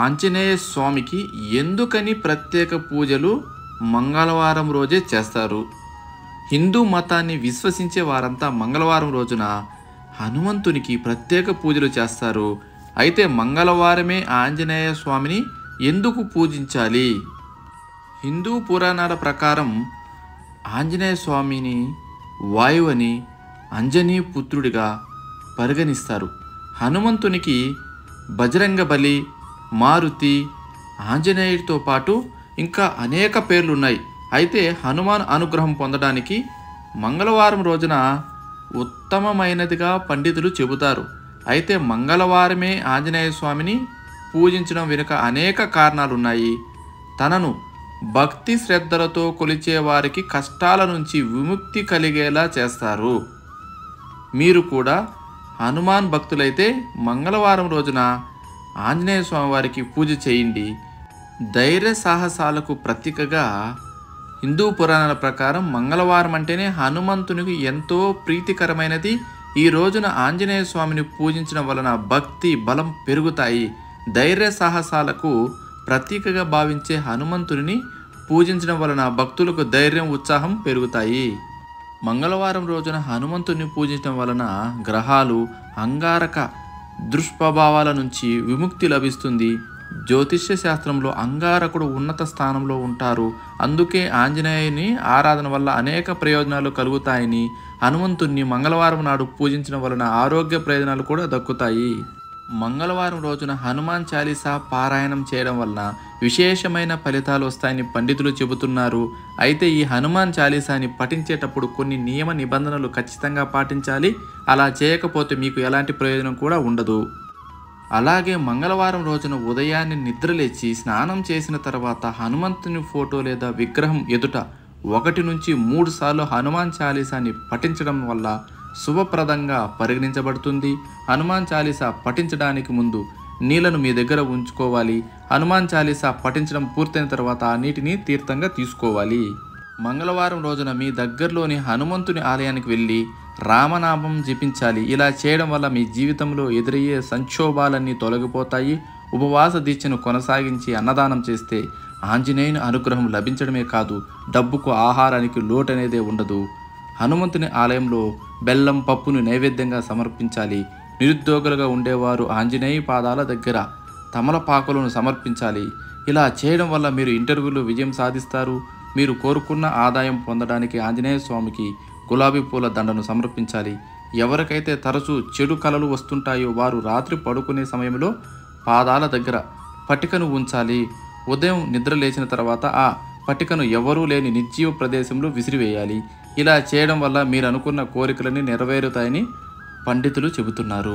ఆంజనేయ స్వామికి ఎందుకని ప్రత్యేక పూజలు మంగళవారం రోజే చేస్తారు? హిందూ మతాన్ని విశ్వసించే వారంతా మంగళవారం రోజున హనుమంతునికి ప్రత్యేక పూజలు చేస్తారు. అయితే మంగళవారమే ఆంజనేయ స్వామిని ఎందుకు పూజించాలి? హిందూ పురాణాల ప్రకారం ఆంజనేయ స్వామిని వాయువని అంజనీ పుత్రుడిగా పరిగణిస్తారు. హనుమంతునికి బజరంగబలి, మారుతి, ఆంజనేయుడితో పాటు ఇంకా అనేక పేర్లున్నాయి. అయితే హనుమాన్ అనుగ్రహం పొందడానికి మంగళవారం రోజున ఉత్తమమైనదిగా పండితులు చెబుతారు. అయితే మంగళవారమే ఆంజనేయ స్వామిని పూజించడం వెనుక అనేక కారణాలున్నాయి. తనను భక్తి శ్రద్ధలతో కొలిచే వారికి కష్టాల నుంచి విముక్తి కలిగేలా చేస్తారు. మీరు కూడా హనుమాన్ భక్తులైతే మంగళవారం రోజున ఆంజనేయ స్వామి వారికి పూజ చేయండి. ధైర్య సాహసాలకు ప్రతీకగా హిందూ పురాణాల ప్రకారం మంగళవారం అంటేనే హనుమంతునికి ఎంతో ప్రీతికరమైనది. ఈ రోజున ఆంజనేయ స్వామిని పూజించడం వలన భక్తి బలం పెరుగుతాయి. ధైర్య సాహసాలకు ప్రతీకగా భావించే హనుమంతుని పూజించడం వలన భక్తులకు ధైర్యం, ఉత్సాహం పెరుగుతాయి. మంగళవారం రోజున హనుమంతుని పూజించడం వలన గ్రహాలు, అంగారక దుష్ప్రభావాల నుంచి విముక్తి లభిస్తుంది. జ్యోతిష్య శాస్త్రంలో అంగారకుడు ఉన్నత స్థానంలో ఉంటారు. అందుకే ఆంజనేయుని ఆరాధన వల్ల అనేక ప్రయోజనాలు కలుగుతాయని హనుమంతుణ్ణి మంగళవారం నాడు పూజించడం వలన ఆరోగ్య ప్రయోజనాలు కూడా దక్కుతాయి. మంగళవారం రోజున హనుమాన్ చాలీసా పారాయణం చేయడం వలన విశేషమైన ఫలితాలు వస్తాయని పండితులు చెబుతున్నారు. అయితే ఈ హనుమాన్ చాలీసాని పఠించేటప్పుడు కొన్ని నియమ నిబంధనలు ఖచ్చితంగా పాటించాలి. అలా చేయకపోతే మీకు ఎలాంటి ప్రయోజనం కూడా ఉండదు. అలాగే మంగళవారం రోజున ఉదయాన్నే నిద్రలేచి స్నానం చేసిన తర్వాత హనుమంతుని ఫోటో లేదా విగ్రహం ఎదుట 1 నుంచి 3 సార్లు హనుమాన్ చాలీసాని పఠించడం వల్ల శుభప్రదంగా పరిగణించబడుతుంది. హనుమాన్ చాలీసా పఠించడానికి ముందు నీళ్లను మీ దగ్గర ఉంచుకోవాలి. హనుమాన్ చాలీసా పఠించడం పూర్తయిన తర్వాత ఆ నీటిని తీర్థంగా తీసుకోవాలి. మంగళవారం రోజున మీ దగ్గరలోని హనుమంతుని ఆలయానికి వెళ్ళి రామనామం జపించాలి. ఇలా చేయడం వల్ల మీ జీవితంలో ఎదురయ్యే సంక్షోభాలన్నీ తొలగిపోతాయి. ఉపవాస దీక్షను కొనసాగించి అన్నదానం చేస్తే ఆంజనేయుని అనుగ్రహం లభించడమే కాదు, డబ్బుకు, ఆహారానికి లోటు అనేదే ఉండదు. హనుమంతుని ఆలయంలో బెల్లం, పప్పును నైవేద్యంగా సమర్పించాలి. నిరుద్యోగులుగా ఉండేవారు ఆంజనేయ పాదాల దగ్గర తమలపాకులను సమర్పించాలి. ఇలా చేయడం వల్ల మీరు ఇంటర్వ్యూలో విజయం సాధిస్తారు. మీరు కోరుకున్న ఆదాయం పొందడానికి ఆంజనేయ స్వామికి గులాబీ పూల దండను సమర్పించాలి. ఎవరికైతే తరచూ చెడు కలలు వస్తుంటాయో వారు రాత్రి పడుకునే సమయంలో పాదాల దగ్గర పట్టికను ఉంచాలి. ఉదయం నిద్ర లేచిన తర్వాత ఆ పట్టికను ఎవరూ లేని నిర్జీవ ప్రదేశంలో విసిరివేయాలి. ఇలా చేయడం వల్ల మీరు అనుకున్న కోరికలన్నీ నెరవేరుతాయని పండితులు చెబుతున్నారు.